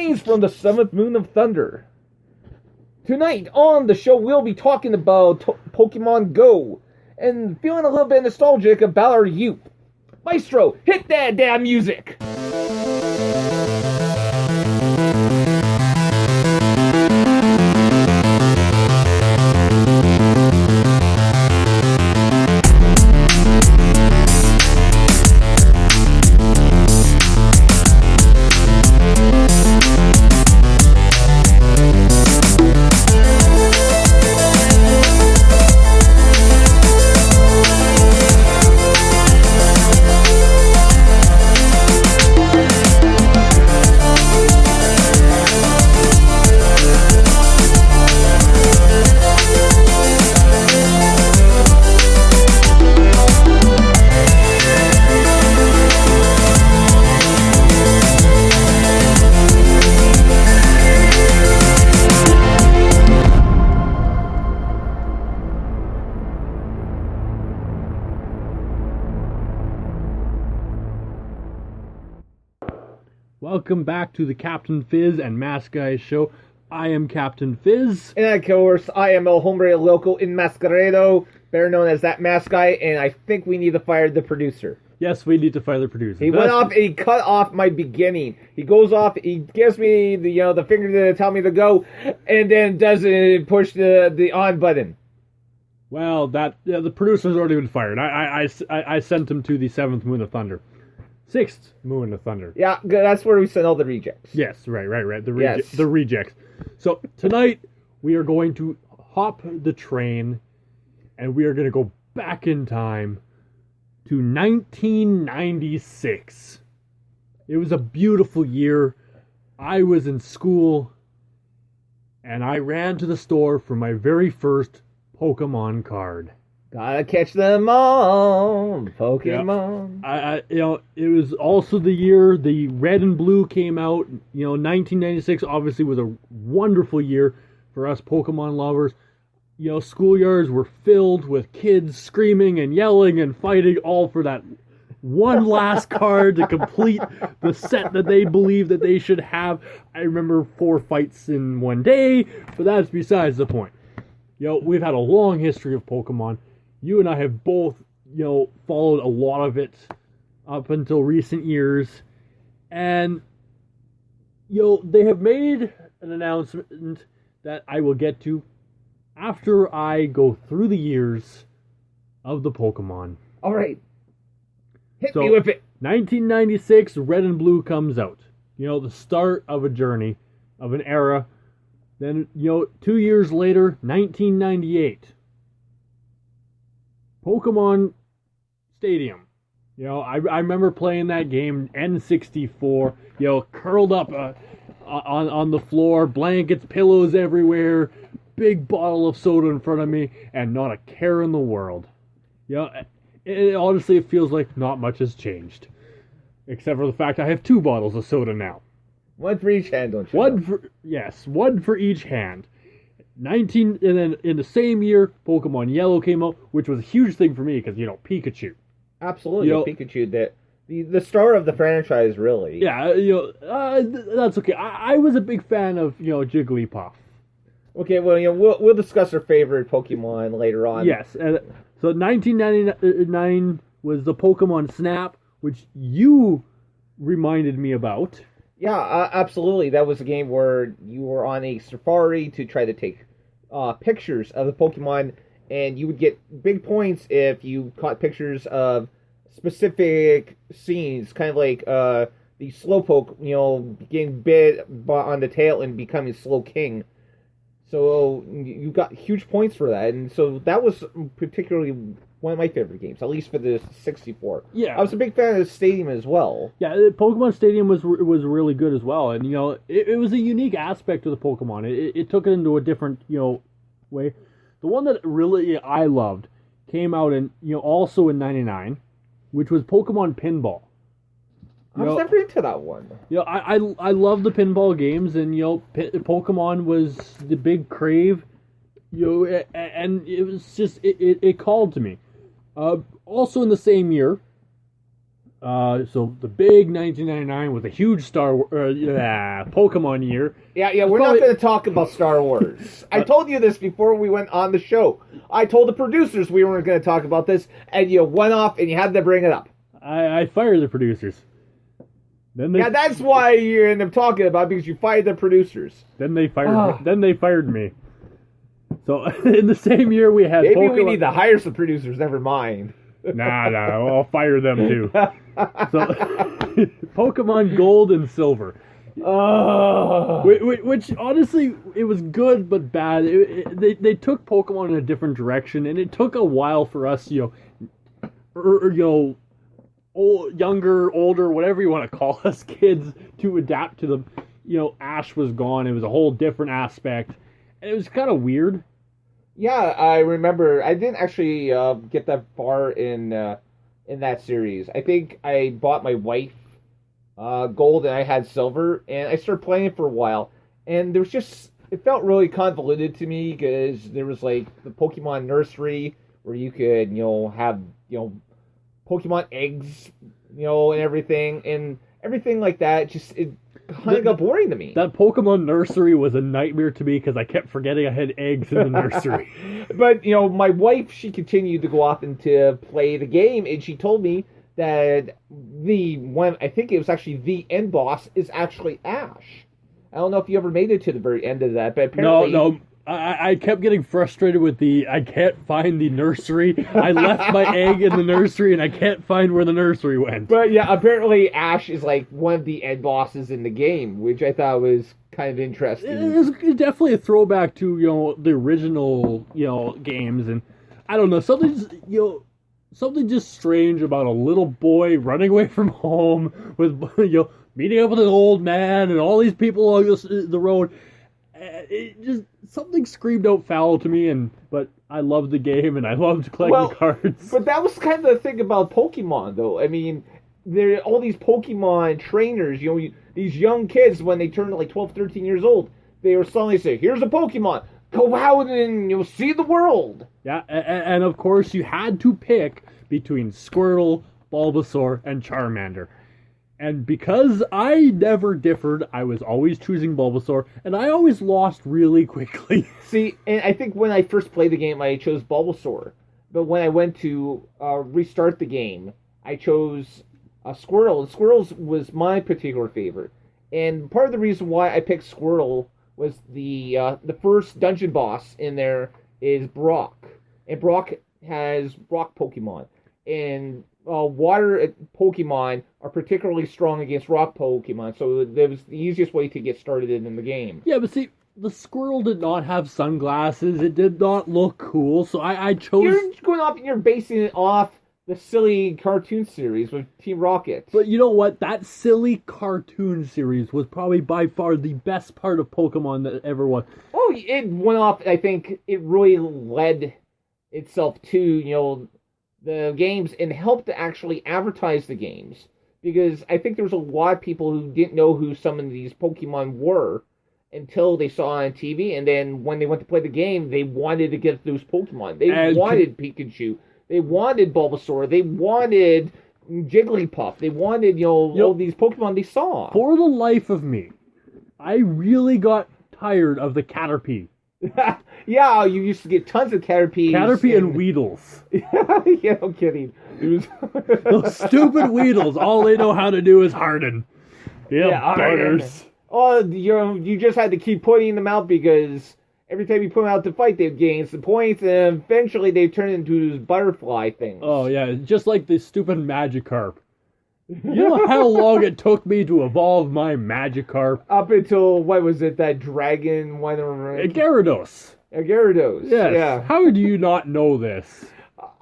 Greetings from the 7th moon of thunder. Tonight on the show, we'll be talking about Pokemon Go and feeling a little bit nostalgic about our youth. Maestro, hit that damn music! Welcome back to the Captain Fizz and Mask Guys show. I am Captain Fizz. And of course, I am El Hombre Loco Enmascarado, better known as that mask guy, and I think we need to fire the producer. Yes, we need to fire the producer. He went off and he cut off my beginning. He goes off, he gives me the finger to tell me to go, and then doesn't push the on button. Well, the producer's already been fired. I sent him to the 7th moon of thunder. 6th moon of thunder. Yeah, that's where we send all the rejects. Yes, right. The rejects. So tonight we are going to hop the train and we are going to go back in time to 1996. It was a beautiful year. I was in school and I ran to the store for my very first Pokemon card. Gotta catch them all, Pokemon. Yeah. It was also the year the Red and Blue came out. 1996 obviously was a wonderful year for us Pokemon lovers. Schoolyards were filled with kids screaming and yelling and fighting, all for that one last card to complete the set that they believed that they should have. I remember 4 fights in one day, but that's besides the point. We've had a long history of Pokemon. You and I have both, followed a lot of it up until recent years. And, they have made an announcement that I will get to after I go through the years of the Pokemon. All right. Hit me with it. 1996, Red and Blue comes out. The start of a journey, of an era. Then, 2 years later, 1998. Pokemon Stadium. I remember playing that game, N64, curled up on the floor, blankets, pillows everywhere, big bottle of soda in front of me, and not a care in the world. Honestly, it feels like not much has changed. Except for the fact I have 2 bottles of soda now. One for each hand, don't you? One for each hand. And then in the same year, Pokemon Yellow came out, which was a huge thing for me because Pikachu. Absolutely, Pikachu. The star of the franchise, really. Yeah, that's okay. I was a big fan of Jigglypuff. Okay, well, we'll discuss our favorite Pokemon later on. Yes, and so 1999 was the Pokemon Snap, which you reminded me about. Yeah, absolutely. That was a game where you were on a safari to try to take pictures of the Pokemon, and you would get big points if you caught pictures of specific scenes, kind of like the Slowpoke, getting bit on the tail and becoming Slowking. So you got huge points for that, and so that was particularly one of my favorite games, at least for the 64. Yeah, I was a big fan of the Stadium as well. Yeah, Pokemon Stadium was really good as well, and it was a unique aspect of the Pokemon. It took it into a different way. The one that really I loved came out in also in '99, which was Pokemon Pinball. I was never into that one. I love the pinball games, and Pokemon was the big crave. And it was just it called to me. Also in the same year, So the big 1999 was a huge Pokemon year. Yeah, we're not going to talk about Star Wars. I told you this before we went on the show. I told the producers we weren't going to talk about this, and you went off and you had to bring it up. I fired the producers. That's why you end up talking about it, because you fired the producers. Then they fired me. So in the same year we had Maybe Pokemon... we need to hire some producers, never mind. Nah, I'll fire them too. So Pokemon Gold and Silver. Which honestly, it was good but bad. They took Pokemon in a different direction, and it took a while for us, younger, older, whatever you want to call us, kids, to adapt to them. Ash was gone. It was a whole different aspect, and it was kind of weird. Yeah, I remember. I didn't actually get that far in that series. I think I bought my wife Gold and I had Silver, and I started playing it for a while. And there was it felt really convoluted to me, because there was like the Pokemon nursery where you could have Pokemon eggs, and everything like that. It kind of got boring to me. That Pokemon nursery was a nightmare to me, because I kept forgetting I had eggs in the nursery. But, my wife, she continued to go off and to play the game, and she told me that I think it was actually the end boss is actually Ash. I don't know if you ever made it to the very end of that, but apparently... No. I kept getting frustrated with I can't find the nursery. I left my egg in the nursery, and I can't find where the nursery went. But yeah, apparently Ash is like one of the end bosses in the game, which I thought was kind of interesting. It's definitely a throwback to, the original, games, and I don't know, something just strange about a little boy running away from home with, meeting up with an old man and all these people along the road. It just, something screamed out foul to me, but I loved the game, and I loved collecting cards. But that was kind of the thing about Pokemon, though. I mean, there are all these Pokemon trainers, these young kids, when they turn like 12, 13 years old, they were suddenly say, here's a Pokemon, go out and you'll see the world. Yeah, and of course you had to pick between Squirtle, Bulbasaur, and Charmander. And because I never differed, I was always choosing Bulbasaur, and I always lost really quickly. See, and I think when I first played the game, I chose Bulbasaur. But when I went to restart the game, I chose Squirtle. And Squirtle was my particular favorite. And part of the reason why I picked Squirtle was the first dungeon boss in there is Brock. And Brock has rock Pokemon. And water Pokemon are particularly strong against rock Pokemon, so that was the easiest way to get started in the game. Yeah, but see, the Squirtle did not have sunglasses. It did not look cool, so I chose... You're going off and you're basing it off the silly cartoon series with Team Rocket. But you know what? That silly cartoon series was probably by far the best part of Pokemon that ever was. Oh, it went off, I think it really led itself to, the games, and helped to actually advertise the games, because I think there was a lot of people who didn't know who some of these Pokemon were until they saw on TV, and then when they went to play the game, they wanted to get those Pokemon. They wanted Pikachu, they wanted Bulbasaur, they wanted Jigglypuff, they wanted all these Pokemon they saw. For the life of me, I really got tired of the Caterpie. Yeah, you used to get tons of Caterpie and Weedles. Yeah, no kidding. Those stupid Weedles, all they know how to do is harden. Yeah, butters. Oh, you just had to keep putting them out, because every time you put them out to fight, they'd gain some points, and eventually they turn into those butterfly things. Oh, yeah, just like the stupid Magikarp. You know how long it took me to evolve my Magikarp? Up until, what was it, that dragon one? Gyarados. Gyarados. Yes. Yeah. How do you not know this?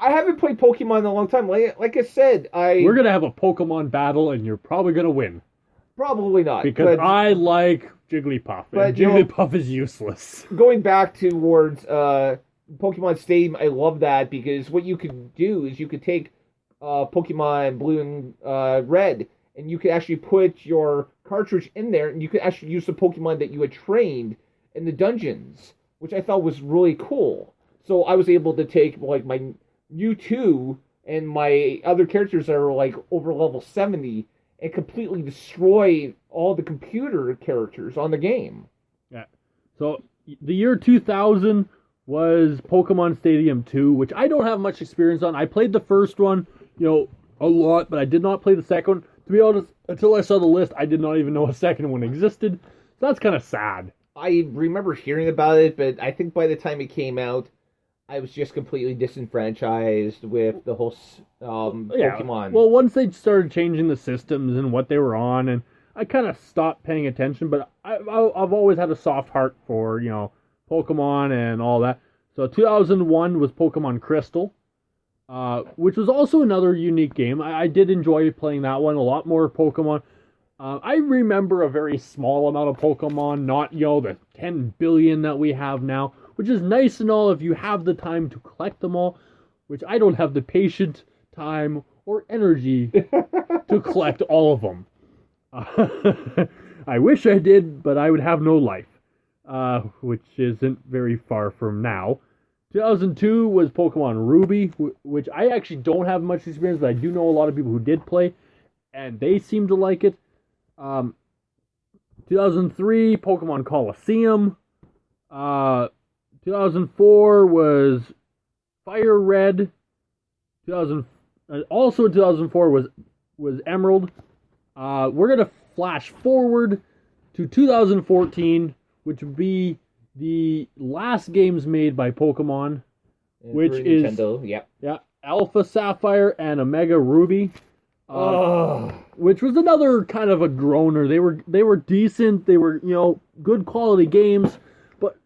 I haven't played Pokemon in a long time. Like I said, we're going to have a Pokemon battle, and you're probably going to win. Probably not. Because I like Jigglypuff, and Jigglypuff is useless. Going back towards Pokemon Stadium, I love that, because what you could do is you could take Pokemon Blue and Red, and you could actually put your cartridge in there, and you could actually use the Pokemon that you had trained in the dungeons, which I thought was really cool. So I was able to take like my Mewtwo and my other characters are like over level 70 and completely destroy all the computer characters on the game. Yeah. So the year 2000 was Pokemon Stadium 2, which I don't have much experience on. I played the first one, a lot, but I did not play the second one. To be honest, until I saw the list, I did not even know a second one existed. So that's kind of sad. I remember hearing about it, but I think by the time it came out, I was just completely disenfranchised with the whole Pokemon. Well, once they started changing the systems and what they were on, and I kind of stopped paying attention, but I've always had a soft heart for, Pokemon and all that. So 2001 was Pokemon Crystal, which was also another unique game. I did enjoy playing that one, a lot more Pokemon. I remember a very small amount of Pokemon, not, the 10 billion that we have now, which is nice and all if you have the time to collect them all, which I don't have the patience, time, or energy to collect all of them. I wish I did, but I would have no life, which isn't very far from now. 2002 was Pokemon Ruby, which I actually don't have much experience, but I do know a lot of people who did play, and they seem to like it. 2003, Pokemon Colosseum. 2004 was Fire Red. Also in 2004 was Emerald. We're gonna flash forward to 2014, which would be the last games made by Pokemon, which is Nintendo. Yep. Yeah, Alpha Sapphire and Omega Ruby. Which was another kind of a groaner. They were decent. They were, good quality games, but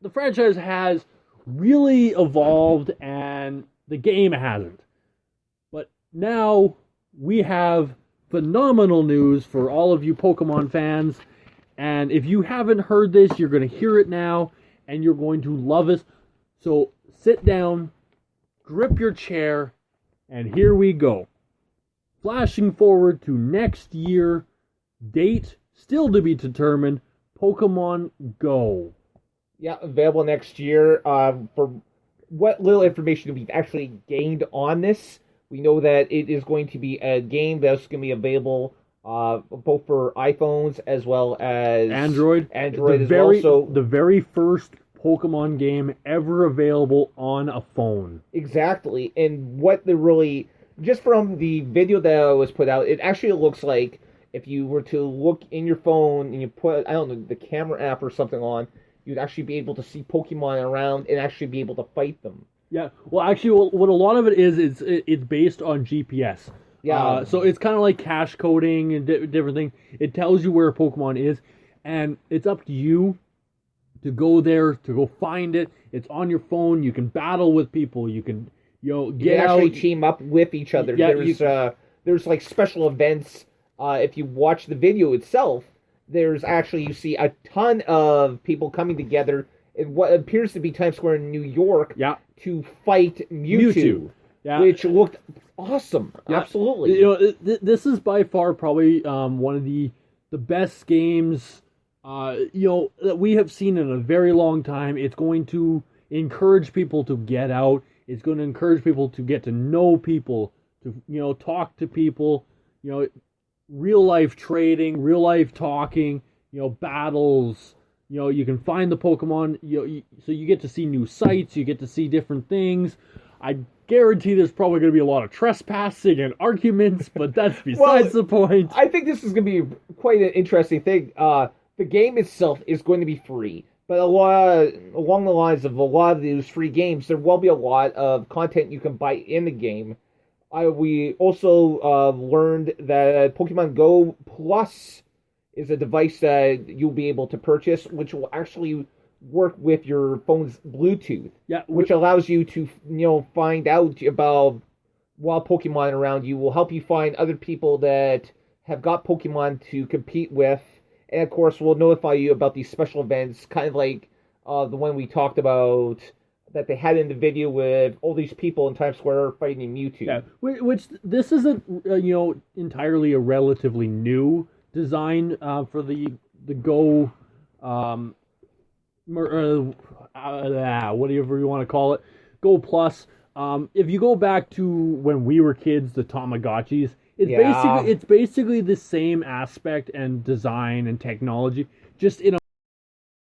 the franchise has really evolved and the game hasn't. But now we have phenomenal news for all of you Pokemon fans. And if you haven't heard this, you're going to hear it now and you're going to love it. So sit down, grip your chair, and here we go. Flashing forward to next year, date still to be determined, Pokemon Go. Yeah, available next year. For what little information we've actually gained on this, we know that it is going to be a game that's going to be available both for iPhones as well as Android. The very first Pokemon game ever available on a phone. Exactly, and what the really... Just from the video that was put out, it actually looks like if you were to look in your phone and you put, the camera app or something on, you'd actually be able to see Pokemon around and actually be able to fight them. Yeah, well, actually, what a lot of it is, it's based on GPS. Yeah. So it's kind of like cache coding and different things. It tells you where a Pokemon is, and it's up to you to go there, to go find it. It's on your phone. You can battle with people. You can... you can actually team up with each other. Yeah, there's like special events. If you watch the video itself, there's actually, you see a ton of people coming together in what appears to be Times Square in New York to fight Mewtwo. Yeah. Which looked awesome. Yeah. Absolutely. This is by far probably one of the best games that we have seen in a very long time. It's going to encourage people to get out. It's going to encourage people to get to know people, to talk to people, real life trading, real life talking, battles. You can find the Pokemon. So you get to see new sites. You get to see different things. I guarantee there's probably going to be a lot of trespassing and arguments, but that's besides the point. I think this is going to be quite an interesting thing. The game itself is going to be free. But along the lines of a lot of these free games, there will be a lot of content you can buy in the game. We also learned that Pokemon Go Plus is a device that you'll be able to purchase, which will actually work with your phone's Bluetooth. Yeah, which allows you to find out about wild Pokemon around you. Will help you find other people that have got Pokemon to compete with. And, of course, we'll notify you about these special events, kind of like the one we talked about that they had in the video with all these people in Times Square fighting Mewtwo. Yeah, which this isn't, entirely a relatively new design for the Go, whatever you want to call it, Go Plus. If you go back to when we were kids, the Tamagotchis, Yeah. it's basically the same aspect and design and technology, just in a